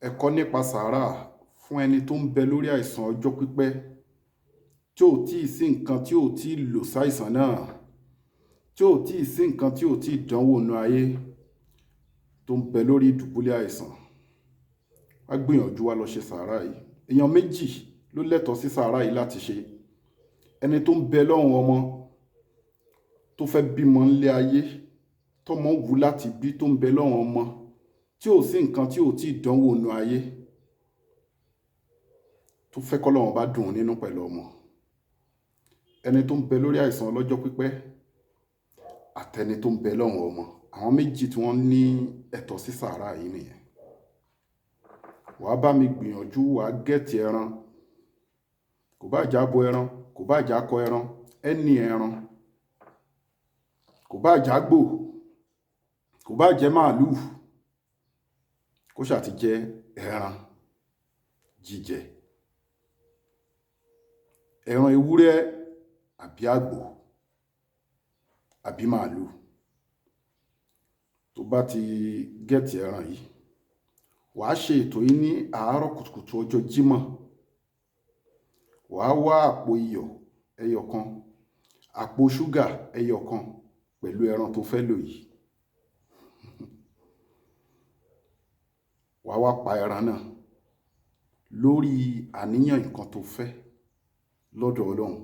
ẹ̀kọ́ nípa sàárà fún ẹni tó ń bẹ lórí àìsàn ọjọ́ pípẹ́ tí ò tí ì sí nǹkan tí ò tí ì lò sáìsàn náà, tí ò tí ì sí nǹkan tí ò tí ì dánwò nú ayé, tó ń bẹ lórí ìdùbúlẹ̀ àìsàn. Wá gbìyànjú wá lọ ṣe sàárà yìí. Èèyàn méjì ló lẹ́tọ̀ọ́ sí sàárà yìí láti ṣe. Ẹni tó ń bẹ lọ́rùn ọmọ tó fẹ́ bímọ ńlé ayé, tọ́mọ wù láti bí, tó ń bẹ lọ́rùn ọmọ tí ò sí nǹkan tí ò tí ì dánwò nú ayé, tó fẹ́ k'Ọlọ́run bá dùn nínú pẹ̀lú ọmọ. Ẹni tó ń bẹ lórí àìsàn ọlọ́jọ́ pípẹ́ àtẹni tó ń bẹ lọ́rùn ọmọ, àwọn méjì tí wọ́n ní ẹ̀tọ́ sí sàárà yìí nìyẹn. Wàá bá mi gbìyànjú, wàá gẹ̀ẹ́tì ẹran, kò bá jẹ́ abo ẹran, kò bá jẹ́ akọ ẹran, ẹni ẹran, kò bá jẹ́ àgbò, kò bá jẹ́ màálùú, kó ṣáà ti jẹ́ ẹran jíjẹ. Ẹran ewúrẹ́ àbí àgbò àbí màálùú. Tó bá ti gẹ̀ẹ́tì ẹran yìí, wàá ṣe ètò yìí ní àárọ̀ kùtùkùtù ọjọ́ Jímọ̀. Wàá wá àpò iyọ̀ ẹyọ kan, àpò ṣúgà ẹyọ kan pẹ̀lú ẹran tó fẹ́ lò yìí. Wàá wá pa ẹran náà lórí àníyàn nǹkan tó fẹ́ lọ́dọ̀ Ọlọ́run.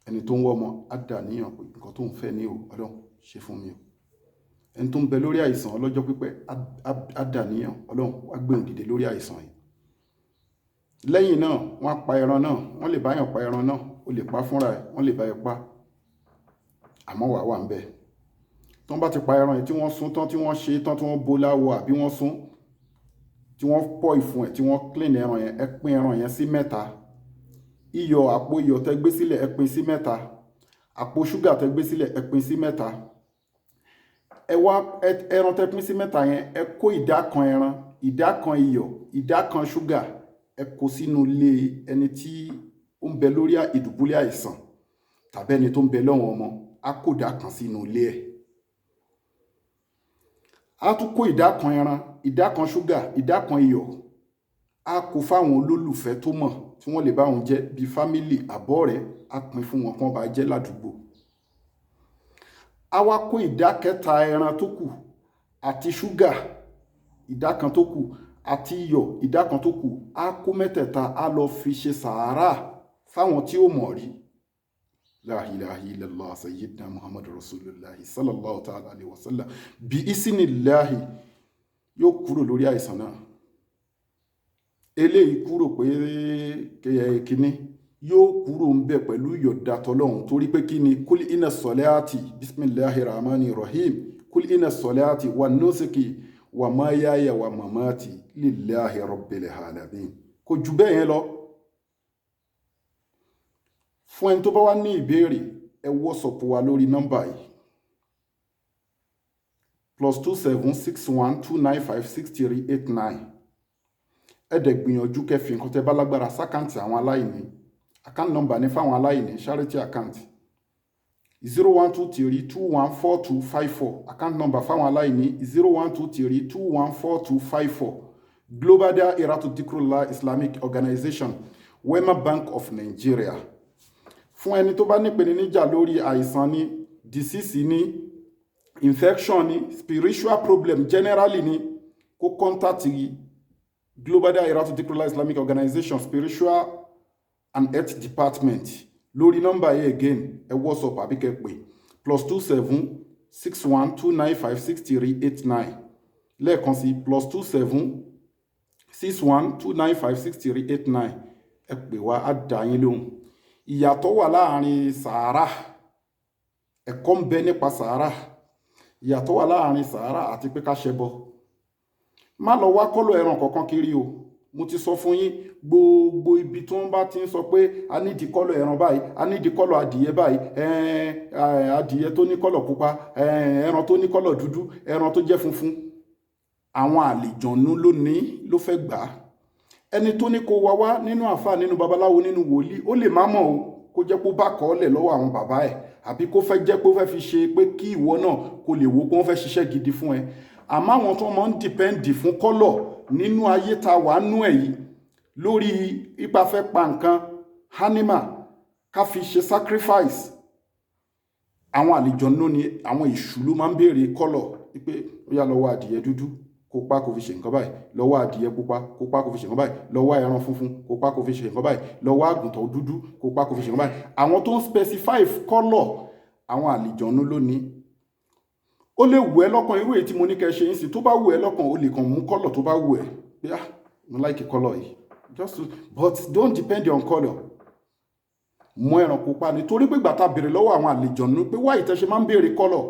Ẹni tó ń wọ́ ọmọ á dà níyàn pé nǹkan tó ń fẹ́ ní o, Ọlọ́run ṣe fún mi o. Ẹni tó ń bẹ lórí àìsàn ọlọ́jọ́ pípẹ́ á dà níyàn, Ọlọ́run wá gbé òun dìde lórí àìsàn yìí. Lẹ́yìn náà wọ́n á pa ẹran náà, wọ́n lè báyàn pa ẹran náà, o lè pa fúnra ẹ̀, wọ́n lè bá ẹ pa, àmọ́ wàá wà ń bẹ̀. Tí wọ́n bá ti pa ẹran yìí, tí wọ́n sún tán, tí wọ́n ṣe tán, tí wọ́n bó láwọ àbí wọ́n sún, tí wọ́n pọ̀ ìfun ẹ̀, tí wọ́n clean ẹran yẹn, ẹ pín ẹran yẹn sí mẹ́ta. Iyọ̀, àpò iyọ̀ tẹ́ gbé sílẹ̀, ẹ pín sí mẹ́ta. Àpò ṣúgà tẹ́ gbé sílẹ̀, ẹ pín sí mẹ́ta. Ẹran tẹ́ pín sí mẹ́ta yẹn, ẹ kó ìdá kan ẹran, ìdá kan iyọ̀, ìdá kan ṣúgà, ẹ kó sínú ilé ẹni tí ó ń bẹ lórí ìdùbúlẹ̀ àìsàn tàbí ẹni tó ń bẹ lọ́rùn ọmọ, á kó ìdá kan sínú ilé ẹ̀. Á tún kó ìdá kan ẹran, ìdá kan ṣúgà, ìdá kan iyọ̀, á kó fáwọn olólùfẹ́ tó mọ̀ tí wọ́n lè bá wọn jẹ bí fámílì àbọ̀ rẹ̀, á pín fún wọn kán bá jẹ ládùúgbò. Á wá kó ìdá kẹta ẹran tó kù àti ṣúgà ìdá kan tó kù àti iyọ̀ ìdá kan tó kù, á kó mẹ́tẹ̀ẹ̀ta, á lọ fi ṣe sàárà fáwọn tí ó mọ̀ rí. La ilaha illallah sayyidina Muhammadu Rasulullahi sallallahu ta'ala alaihi wasallam. Bí isinillahi yóò kúrò lórí àìsàn náà. Eléyìí kúrò pé kíní, yóò kúrò ń bẹ pẹ̀lú ìyọ̀dá t'Ọlọ́run, torí pé kíni, kul inna salati bismillahir rahmanir rahim, kul inna salati wa nusuki wa mayaya wa mamati lillahi rabbil alamin. Kò jù bẹ́ẹ̀ yẹn lọ. Fún ẹni tó bá wá ní ìbéèrè, ẹ WhatsApp wa lórí nọ́mbà yìí +2761295638 ẹ dẹ̀ gbìyànjú kẹfì nǹkan tẹ́ bá lágbára sákàǹtì àwọn aláìní. Account number ní fáwọn aláìní, charity account 0123214254. Account number fáwọn aláìní 0123214254. Global Dahiratu Dhikrlahi Islamic Organization, Wema Bank of Nigeria. Fún ẹni tó bá nípèníjà lórí àìsàn ní, disease ní, infection ní, spiritual problem generally ní, kó contact Global Dahiratu Dhikrlahi Islamic Organization Spiritual and Health Department lórí nọ́mbà yìí again, ẹ WhatsApp àbí kẹ́ pè +2761295638 lẹ́ẹ̀kan sí +2761295638. ẹ pè wá, á dá yín lóhùn. Ìyàtọ̀ wà láàrin sàárà, ẹ̀kọ́ ń bẹ nípa sàárà. Ìyàtọ̀ wà láàrin sàárà àti pé ká ṣẹbọ. Má lọ wá kọ́lọ̀ ẹran kọ̀ọ̀kan kiri o. Mo ti sọ fún yín, gbogbo ibi tí wọ́n bá ti ń sọ pé a ní ìdí kọ́lọ̀ ẹran báyìí, a ní ìdí kọ́lọ̀ adìyẹ báyìí, adìyẹ tó ní kọ́lọ̀ pupa, ẹran tó ní kọ́lọ̀ dúdú, ẹran tó jẹ́ funfun, àwọn àlejànú ló fẹ́ gbà á. Ẹni tó ní kó wá nínú àfáà, nínú babaláwo, nínú wòlíì, ó lè má mọ̀ o, kó jẹ́ pé ó bá kọ́ọ́lẹ̀ lọ́wọ́ àwọn bàbá ẹ̀, àbí kó fẹ́ jẹ́ pé ó fẹ́ fi ṣe pé kí ìwọ náà kó lè wò pé wọ́n fẹ́ ṣiṣẹ́ gidi fún ẹ. àmọ́ àwọn tó máa ń dìpẹ́ǹdì fún kọ́lọ̀ nínú ayé ta wà nú ẹ̀ yìí lórí ipa fẹ́ pa nǹkan animal ká fi ṣe sacrifice, àwọn àlìjọ̀nnú ni àwọn èṣù ló máa ń béèrè kọ́lọ̀ pé ó yá lọ́wọ́ adìyẹ dúdú kó pa kó fi ṣe nǹkan báyìí, lọ́wọ́ adìyẹ pupa kó pa kó fi ṣe nǹkan báyìí, lọ́wọ́ ẹran funfun kó pa kó fi ṣe nǹkan báyìí, lọ́wọ́ àgùntàn dúdú kó pa kó fi ṣe nǹkan báyìí. Àwọn tó ń specify kọ́lọ̀ àwọn àlìjọ̀nnú ló ní. Ó lè wù ẹ́ lọ́kàn irú èyí tí mo ní kẹ́ ṣe yín sí, tó bá wù ẹ́ lọ́kàn ó lè kàn mú kọ́lọ̀ tó bá wù ẹ́ pé mo like kọ́lọ̀ yìí but don't depend on colour. Mú ẹran pupa nítorí pé gbàtà béèrè lọ́wọ́ àwọn àlìjọ̀nnú pé wáyé tẹ́ ṣe máa ń béèrè kọ́lọ̀,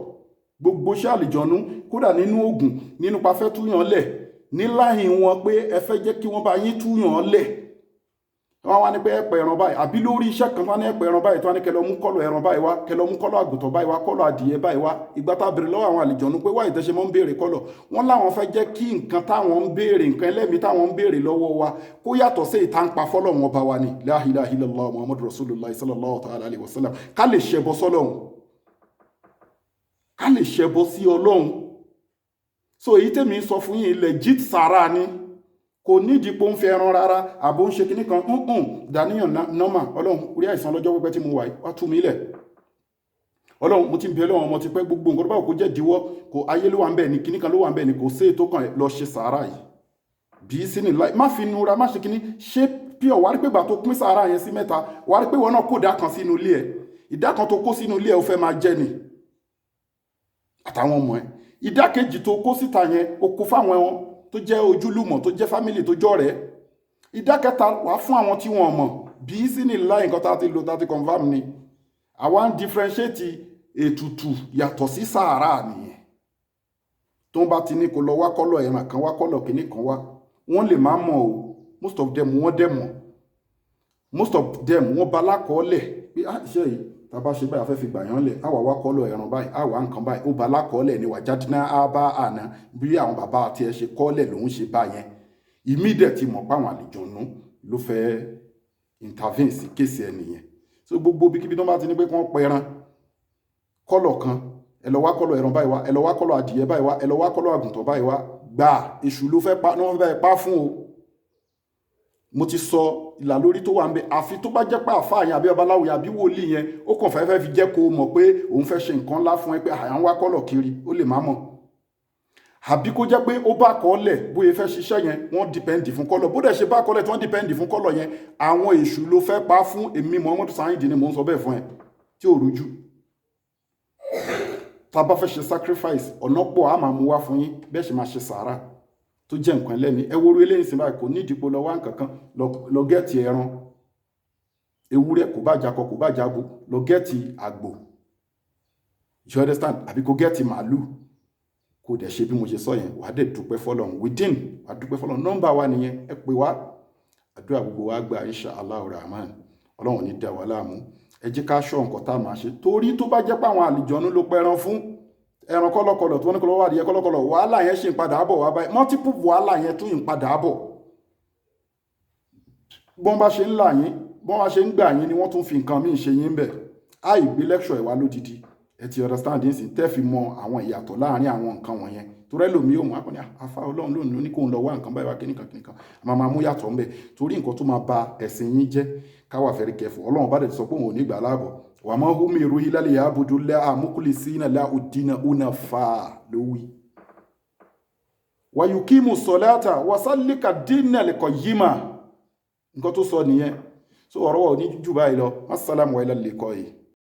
gbogbo iṣẹ́ àlìjọ̀nnú kódà nínú oògùn nínú pa fẹ́ túyàn lẹ̀ ní láhìn wọn pé ẹ fẹ́ jẹ́ kí wọ́n bá yín túyàn lẹ̀, wọ́n wá ní pé ẹ̀pẹ̀ ẹran báyìí àbí lórí iṣẹ́ kan wọ́n ní ẹ̀pẹ̀ ẹran báyìí tó wá ní kẹlọ́ mú kọ́lọ̀ ẹran báyìí wá, kẹlọ́ mú kọ́lọ̀ àgùntàn báyìí wá, kọ́lọ̀ adìyẹ báyìí wá. Ìgbà tá béèrè lọ́wọ́ àwọn àlìjọ̀nnú pé wáyé tẹ́ ṣe máa ń béèrè kọ́lọ̀, wọ́n láwọn fẹ́ jẹ́ kí nǹkan táwọn ń béèrè, nǹkan ẹlẹ́mìí táwọn ń béèrè lọ́wọ́ wa kó yàtọ̀ sí ìta ń pa fọ́lọ́run ọba wa ni la ilaha illallah muhammadu rasulullah sallallahu ta'ala alayhi wa sallam, ká lè ṣẹbọ sọ́lọ́run, ká lè ṣẹbọ sí Ọlọ́run. So èyí tèmi sọ fún yín legit Sara ni, kò nídìí pé ó ń fẹ́ ẹran rárá àbò ń ṣe kinní kan dàníyàn nọ́mà. Ọlọ́run orí àìsàn lọ́jọ́ pípẹ́ tí mo wà wá tú mi lẹ̀. Ọlọ́run mo ti ń bẹ Ọlọ́run ọmọ ti pẹ́, gbogbo nǹkan tó bá kò jẹ́ ìdíwọ́, kò ayé ló wà ń bẹ̀ ní kinní kan ló wà ń bẹ̀ ní, kò sí ètò kan lọ ṣe Sàárà yìí bí sínú láì má fi nura má ṣe kinní ṣe pure. Wà á rí pé gbà tó pín Sàárà yẹn sí mẹ́ta, wà á rí pé wọn náà kó ìdá kan sínú ilé ẹ̀, ìdá kan tó kó sínú ilé ẹ̀ ó fẹ́ máa jẹ ni àtàwọn ọmọ ẹ̀, ìdá kejì tó kó síta yẹn ó kó fáwọn ẹwọn tó jẹ́ ojúlùmọ̀ tó jẹ́ fámìlì tó jọ rẹ̀, ìdá kẹta wà fún àwọn tí wọ́n mọ̀ bí sínú láì nǹkan tá a ti lò tá a ti confam ni. Àwa ń differentiate ètùtù yàtọ̀ sí Sàárà nìyẹn. Tó ń bá ti ní kó lọ wá kọ́lọ̀ ẹran kan wá kọ́lọ̀ kìíní kan wá, wọ́n lè má mọ̀ o, most of them wọ́n dẹ̀ mọ̀, most of them wọ́n bá lákọọ́lẹ̀ pé iṣẹ́ yìí tàbá ṣe báyìí afẹ́ fi gbà yán lẹ̀, àwa wá kọ́lọ̀ ẹran báyìí, àwa nǹkan báyìí, ó bá lákọọ́lẹ̀ ní wàjádínà àbá àná bí àwọn bàbá àti ẹ ṣe kọ́lẹ̀ lòún ṣe bá yẹn. Immediate mọ̀ páwọn àlìjọ̀nnú ló fẹ́ intervene sí kéèsì ẹ nìyẹn. So gbogbo bíkíbi tó bá ti ní pé kí wọ́n pẹ ẹran kọ́lọ̀ kan, ẹ lọ wá kọ́lọ̀ ẹran báyìí wá, ẹ lọ wá kọ́lọ̀ adìyẹ báyìí wá, ẹ lọ wá kọ́lọ̀ àgùntàn báyìí wá, gbà èṣù ló fẹ́ pa ní wọ́n fẹ́ pa fún o. Mo ti sọ ìlà lórí tó wà ń bẹ, àfi tó bá jẹ́ pé àfáà yẹn àbí babaláwo yẹn àbí wòlíì yẹn ó kàn fẹ́ fi jẹ́ kó mọ̀ pé òun fẹ́ ṣe nǹkan ńlá fún ẹ pé àyà ń wá kọ́lọ̀ kiri, ó lè má mọ̀. Àbí kó jẹ́ pé ó bá kọ́lẹ̀ bóyá fẹ́ ṣiṣẹ́ yẹn wọ́n dìpẹ́ǹdì fún kọ́lọ̀, bó dẹ̀ ṣe bá kọ́lẹ̀ tí wọ́n dìpẹ́ǹdì fún kọ́lọ̀ yẹn, àwọn èṣù ló fẹ́ pa fún. Èmi Muhammadu Saheed ni mò ń sọ bẹ́ẹ̀ fún ẹ tí ò rújú. Tá bá fẹ́ ṣe sacrifice ọ̀nà pọ̀ á máa mú wá fún yín bẹ́ẹ̀ ṣe máa ṣe Sàárà tó jẹ́ nǹkan ẹlẹ́ni. Ẹ wo orí eléyìí sí báyìí, kò ní ìdìpọ̀ lọ wá nǹkan kan lọ gẹ́ẹ̀tì ẹran ewúrẹ́, kò bá jakọ kò bá jago, lọ gẹ́ẹ̀tì àgbò, you understand, àbí kò gẹ́ẹ̀tì màálù, kò dẹ̀ ṣe bí mo ṣe sọ yẹn, wàá dẹ̀ dúpẹ́ fọ́lọ́run within, wàá dúpẹ́ fọ́lọ́run. Nọ́mbà wa nìyẹn, ẹ pè wá, àdúrà gbogbo wa gbà insha Allah rahman. Ọlọ́run ní dá wa láàmú. Ẹ jẹ́ ká ṣọ́ nǹkan tá a máa ṣe, torí tó bá jẹ́ pé àwọn àlìjọ̀nnú ló pẹran fún ẹran kọ́lọ́kọ́lọ̀ tó ní kọ́lọ́ wà díẹ̀ kọ́lọ́kọ́lọ̀, wàhálà yẹn ṣì ń padà bọ̀ wá báyìí, multiple wàhálà yẹn tún ń padà bọ̀. Bọ́n bá ṣe ń là yín, bọ́n bá ṣe ń gbà yín ni wọ́n tún fi nǹkan míì ṣe yín bẹ̀. Àìgbé lecture ìwà lódìdí, ẹ ti understand yín sí, tẹ́ fi mọ àwọn ìyàtọ̀ láàrin àwọn nǹkan wọ̀nyẹn. Torí ẹlòmíì òun á kọ́ ní àfa Ọlọ́run lónìí ló ní kóun lọ wá nǹkan báyìí wá kíníkan máa mú yàtọ̀ ńbẹ̀, torí nǹkan tó máa ba ẹ̀sìn yín jẹ́. Káwà very careful. Ọlọ́run bá dẹ̀ sọ pé òun ò ní gbà láàbọ̀. Wa ma umiru illa liya'budu llaha mukhlisina lahu ddina hunafa lówí. Wa yuqimu ssalata wa sallika ddina al-qayyima. Nǹkan tó sọ nìyẹn. So ọ̀rọ̀ wa ò ní jù báyìí lọ. Assalamu wa ila liqa'i.